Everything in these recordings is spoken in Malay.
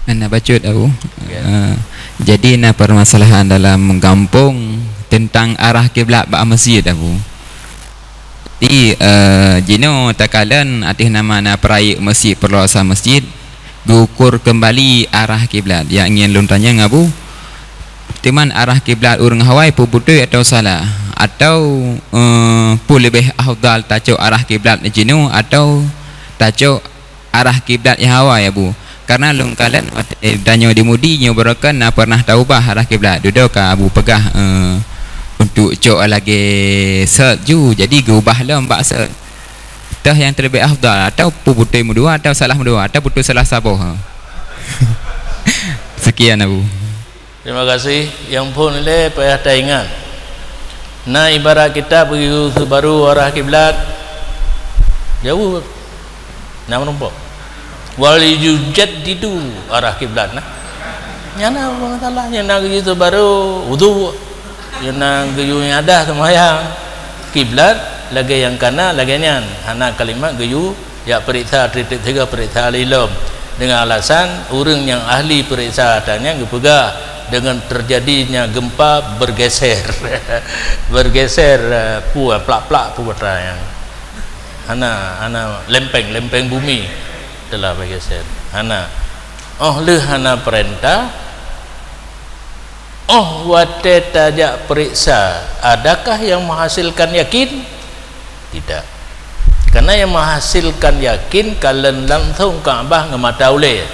Anda baca tahu. Ya. Jadi na permasalahan dalam menggampung tentang arah kiblat ba masjid tahu. Di jino takalan atas nama na perai masjid perluasan masjid gukur kembali arah kiblat. Yang ingin lun tanya ngabu. Teman arah kiblat urang Hawaii pu betul atau salah? Atau pu lebih afdal tajuk arah kiblat jino atau tajuk arah kiblat yang Hawaii bu? Karena lung kalian danyo di mudi nyobrokan na pernah taubah arah kiblat duduk ka abu pegah untuk cok lagi seju jadi geubah lah mbak se tah yang terlebih afdal atau pu betul mudua atau salah mudua atau betul salah saboh. Sekian abu. Terima kasih. Yang pun le payah dah ingat. Nah ibarat kita pergi ke baru arah kiblat jauh. Nak menumpuk. Wal yujaddidu arah kiblat nah. Nyana apa masalah yang nak gitu baru wudu. Yang nak geyu yang ada sembahyang kiblat lagi yang kana lagi nyan. Anak kalimat geyu ya periksa tiga periksa ilmu dengan alasan orang yang ahli periksa tanya gepega dengan terjadinya gempa bergeser bergeser plak-plak yang anak lempeng bumi telah bergeser anak hana perintah wate tajak periksa adakah yang menghasilkan yakin? Tidak, karena yang menghasilkan yakin kalian langsung Kaabah ngemata oleh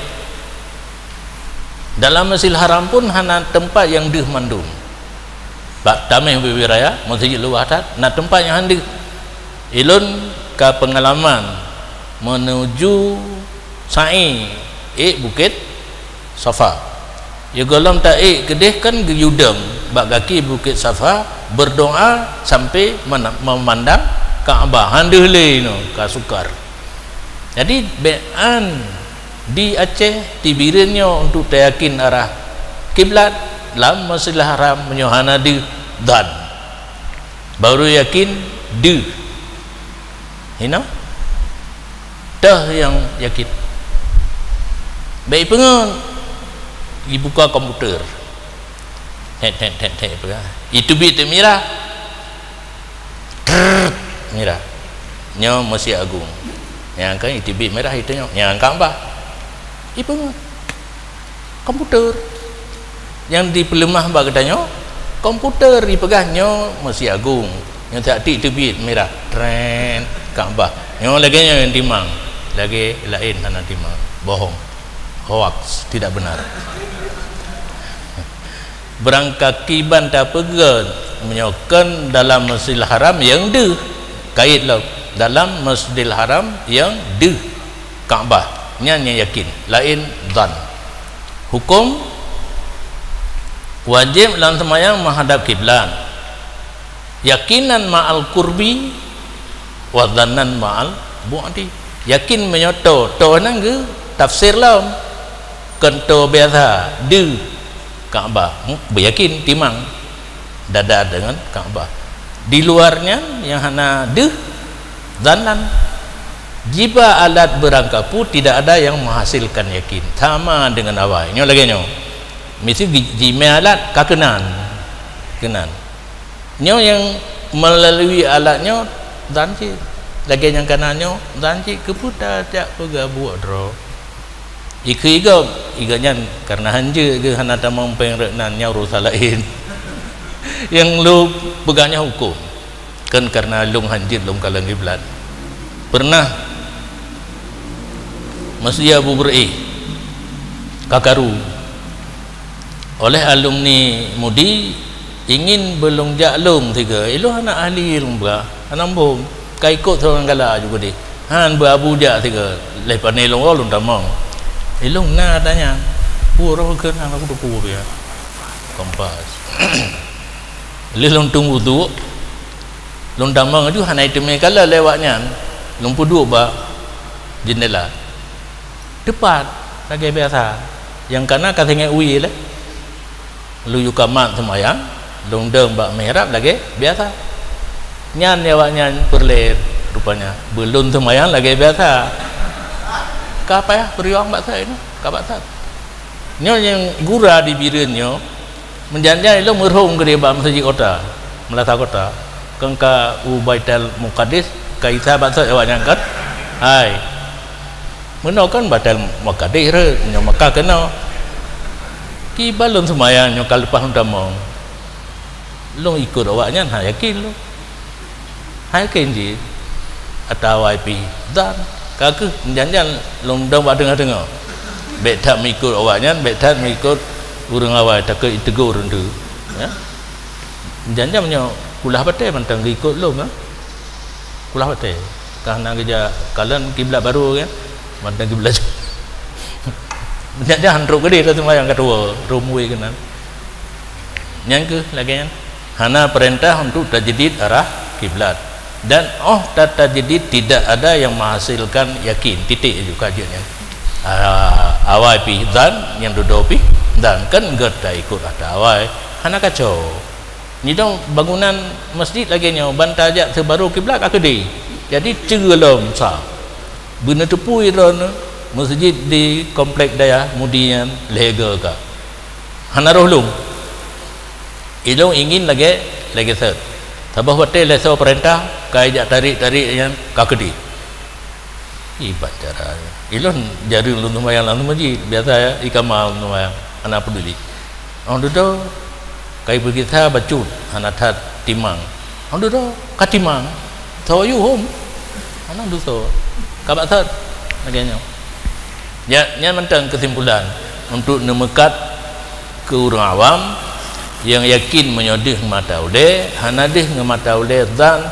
dalam Masjidil Haram pun hana tempat yang dih mandum bak tamih bibiraya masjid luar tat na tempat yang handi ilun ke pengalaman menuju sa'i bukit Safa ya golam tak kedih kan geyudem bak kaki bukit Safa berdoa sampai memandang Kaabah handih le no ka sukar. Jadi be'an di Aceh tibirinnya untuk yakin arah kiblat dalam Masjidil Haram menyohana di dan baru yakin di dah yang yakin baik pengen dibuka komputer itu bit merah merah nyo Masjid Agung yang kan itu bit merah itu yang Kaabah itu komputer yang dipelemah bagainya komputer dipegahnya Masjid Agung yang tak itu bit merah tren Kaabah yang lagi yang timang lagi lain anak timang bohong hoax tidak benar berangkat kiban tak pegan menyokan dalam Masjidil Haram yang de kait lah dalam Masjidil Haram yang de Kaabah nyanya yakin lain dan hukum wajib dalam sembahyang menghadap kiblat yakinan ma'al kurbi wa dhannan ma'al bu'di yakin menyoto to nang ke tafsir lam kento biasa de Kaabah beryakin timang dada dengan Kaabah di luarnya yang hana de dhannan jika alat berangkat pun tidak ada yang menghasilkan yakin sama dengan awal ini lagi nyo mesti jime alat kakenan nyo yang melalui alatnya danci lagi yang kanannya danci keputar tak pegabuak dro iganya karena hanje ke hana tamang pengreknan nyaru salain yang lu pegangnya hukum kan karena lung hanjit lung kalang kiblat pernah Masjid Abu Bur'i Kakaru oleh alumni mudi ingin belum jaklung tiga ilu anak ahli rumba anambung kai ikut seorang gala juga di han berabu jak tiga lepas ni long lung tamang ilung na tanya pura ke nang aku pura ya kompas lelong tunggu tu lung tamang tu hanai teme kala lewatnya lung puduk ba jendela depan lagi biasa yang kana katanya ui lah lu yuka mat semayang lung deng bak mihrab lagi biasa nyan lewatnya perler rupanya belum semayang lagi biasa kapa ya beriang bak saya ini kapak tak nyo yang gura di bireun nyo menjanjai lo merhum gede ba masjid kota Melaka kota kengka Baitul Muqaddis kaisa bakso awaknya kan hai meno kan Baitul Muqaddis re nyo Mekah kena ki balon semayang nyo kalepas undamong lo ikut awaknya ha yakin lo ha yakin ji atau IP dan kagak janjan long dong dengar betak mengikut awaknya betak mengikut urang awak tak ke tegur rendu ya janjan menyo kulah batai mentang ikut lo kan kulah batai karena kerja kalian kiblat baru kan mentang kiblat janjan handruk gede tu sembahyang kedua rumui kenan yang ke lagi kan hana perintah untuk tajdid arah kiblat dan tajdid tidak ada yang menghasilkan yakin titik juga kajiannya awal pi dan yang duduk pi dan kan gerta ikut ada awal hana kacau ni dong bangunan masjid lagi nya bantajak terbaru kiblat akadi jadi cegelom sa beuna tepui ron masjid di komplek daya mudian lega ka hana rohlung idong ingin lagi set tabah hotel leso perintah kai jak tarik yang kakedi ibat cara ilon jari ulun lumayan lalu masjid biasa ya ikamal lumayan anak peduli orang duduk kai begitu bacut anak tat timang orang duduk katimang so you home anak duduk kabat tat agaknya ya nya mentang kesimpulan untuk nemekat ke orang awam yang yakin menyodih mata uleh hanadih ngemata uleh dan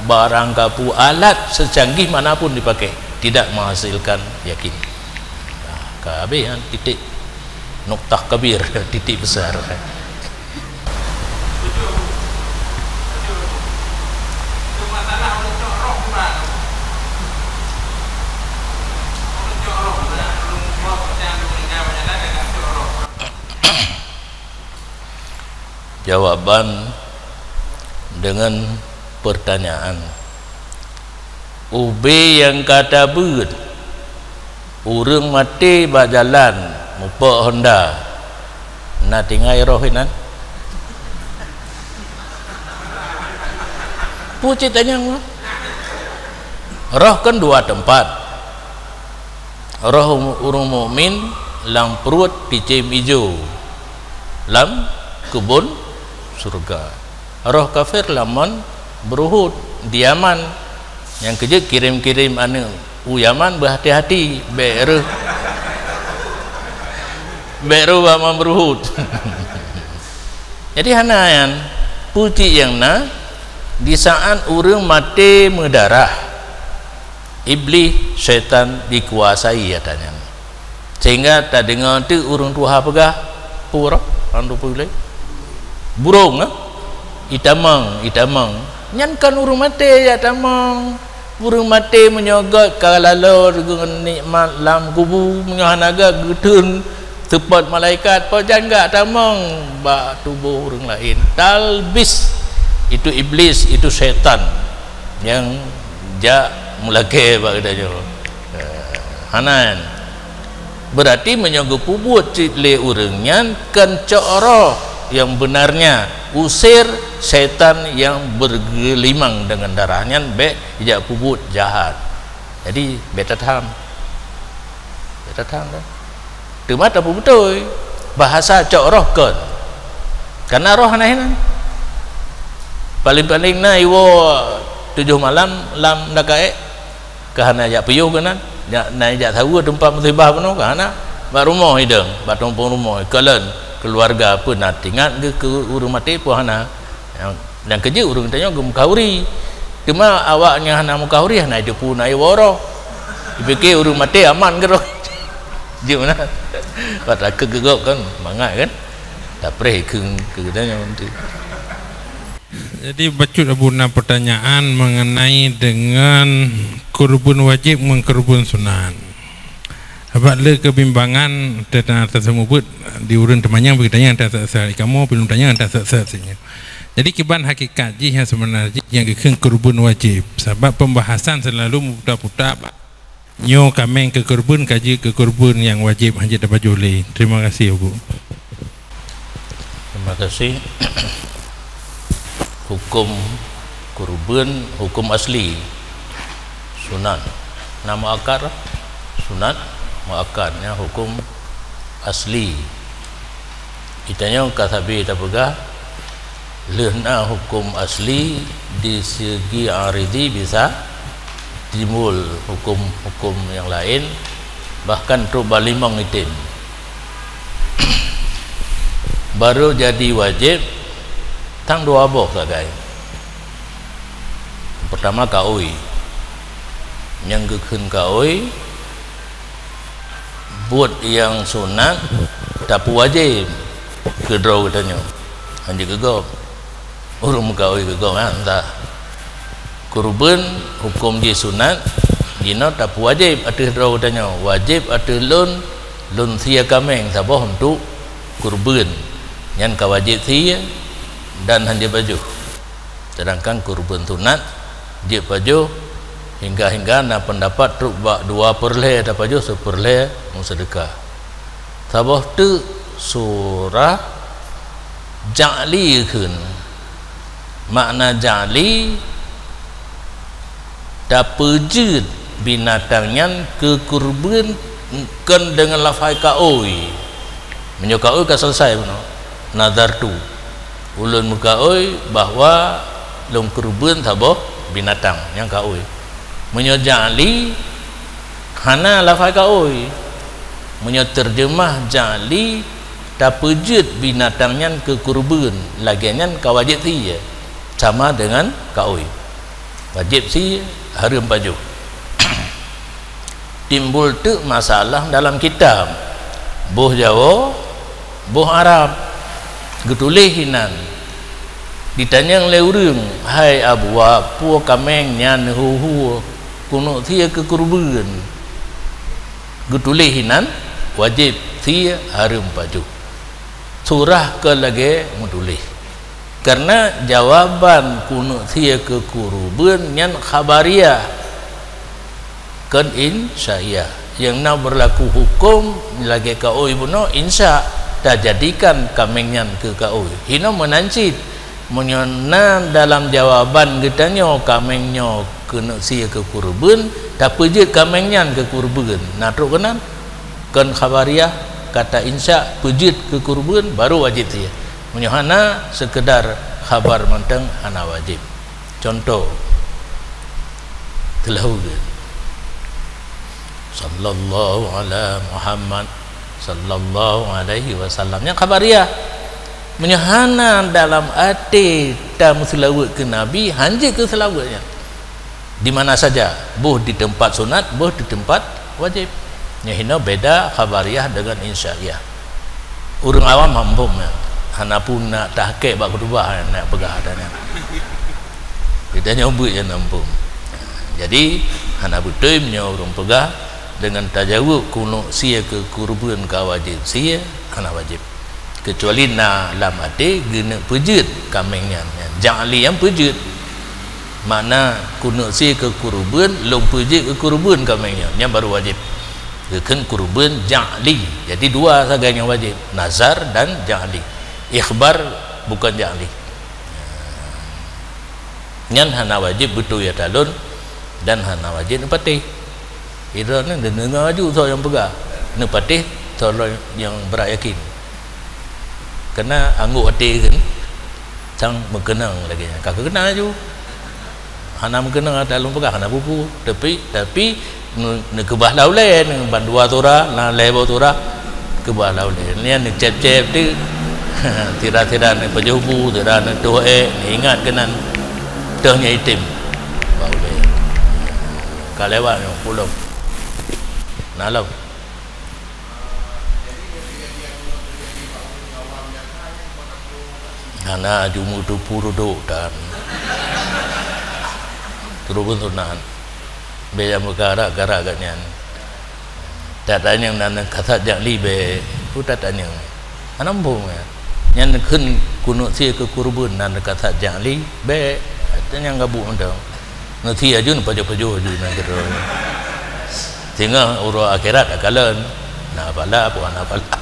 barang kapu alat secanggih manapun dipakai tidak menghasilkan yakin keabehan titik noktah kabir titik besar jawaban dengan pertanyaan ubi yang kata ber urang mati berjalan mupak Honda nak tinggal rohinan puji tanya roh kan dua tempat roh urang mukmin lam perut picim hijau lam kebun surga roh kafir laman beruhud di Yaman yang kerja kirim-kirim anu Yaman berhati-hati beru bama beruhud jadi hanayan puji yang na di saat urang mati mendarah iblis syaitan dikuasai katanya sehingga tak dengar tu urang tuha pegah pura andu pulai burung itamang nyankan urung mati ya tamang urung mati menyogot kalalor nikmat lam kubu menyahanaga gedun tepat malaikat pojangga tamang ba tubuh urung lain talbis itu iblis itu syaitan yang mulake bagdanya hanan berarti menyogok pubut le urangnya kencoro yang benarnya usir setan yang bergelimang dengan darahnya be ijak pubut jahat jadi beta tham kan temat apa betul bahasa cok roh kan karena roh anahinan paling-paling na iwo 7 malam lam dakae kahana jak piyuh kanan na jak tahu tempat musibah penuh kahana ba rumah hidang ba tompong rumah kalen keluarga pun nak tinggal ke urang mati pun hana yang kerja urang tanya ke mukahuri cuma awaknya hana mukahuri hana dia pun naik waro dipikir urang mati aman ke roh je mana pada kegegok kan mangat kan tak preh ke tanya nanti. Jadi bacut abuna pertanyaan mengenai dengan kurban wajib mengkurban sunat. Apabila kebimbangan tentang tersebut diurun temannya bertanya antara kamu belum tanya antara saksinya. Jadi kiban hakikat yang sebenarnya yang kekeng kurban wajib. Sebab pembahasan selalu putar-putar nyo kameng ke kurban kaji ke kurban yang wajib hanya dapat juli. Terima kasih Bu. Terima kasih. Hukum kurban, hukum asli sunat, nama akar sunat muakkadnya hukum asli. Itanya kasabi tapegah lehna hukum asli di segi aridi bisa timbul hukum-hukum yang lain, bahkan balimang itim baru jadi wajib tang dua boh sagai. Pertama kaui, yang gekun kaui buat yang sunat tapi wajib kedro katanya hanya gegop urung kaui gegop entah kurban hukum di sunat dina tapi wajib ada kedro katanya wajib ada lun sia kameng sabah untuk kurban yang kawajib sia dan hanya baju. Sedangkan kurban sunat dia baju hingga na pendapat truk bak 2/2 dapat baju 1/2 sedekah. Sabah tu surah ja'li kun. Makna ja'li dapejud binatangnya ke kurban kan dengan lafai kaoi. Menyukai ka selesai benar. Nazar tu ulun mukaoi bahwa long kurban sabah binatang yang kaoi. Menyojali hana lafai kaoi. Menyoterjemah jali tapejud binatangnya ke kurban lagiannya kawajib sia sama dengan kaoi. Wajib sia harum baju. Timbul tu masalah dalam kitab boh Jawa boh Arab getulihinan ditanya oleh urang, hai abu apa kameng nyan hu kuno sia ke kurban getulihinan wajib sia harum baju surah ke lagi mutulih karena jawaban kuno sia ke kurban nyan khabariyah kan insya'iyah yang nak berlaku hukum lagi kaoi buno insya dah jadikan kamengnya ke kaoi hina menancit menyonan dalam jawaban getanya kamengnya kena sia ke kurban tapi je kamengnya ke kurban nah teruk kenan kan khabariyah kata insya pejit ke kurban baru wajib sia menyohana sekedar khabar menteng hana wajib. Contoh telahu sallallahu ala Muhammad sallallahu alaihi wasallam yang khabariyah menyahana dalam arti tamu selawat ke Nabi hanya ke selawatnya di mana saja boh di tempat sunat boh di tempat wajib nyahina beda khabariyah dengan insya'iyah. Orang awam mampu hana pun nak tahqiq bak kedubah nak pegah adanya kita nyobut yang mampu. Jadi hana betul punya orang pegah dengan tajawub kuno sia ke kurban ka wajib sia hana wajib kecuali na lam ade gena pejut kamengnya ja'li yang pejut makna kuno sia ke kurban long pejut ke kurban kamengnya yang baru wajib kan kurban ja'li. Jadi dua saja yang wajib, nazar dan ja'li. Ikhbar bukan ja'li. Nyan hana wajib betul ya talun dan hana wajib nepatih. Ira ni dengar aju so yang pegah. Nepatih so yang berayakin. Kena angguk hati kan sang mengenang lagi. Kakak kenang aju. Hana mengenang talun pegah hana buku tapi ne kebah laule ne bandua tora na lebo tora kebah laule ni ne cep-cep tu tira-tira ne pejubu tira ne doe ingat kenan tehnya itim baule kalewa yang pulau nalau ana jumu tu puru dan turun tunan beja mukara gara ganyan datanya nan kata jali be putatanya anambung nyan kun kuno sia ke kurban nan kata jali be tanya gabu undang nanti ajun pajo-pajo ajun nan kero sehingga urus akhirat akalan nak apalah puan apalah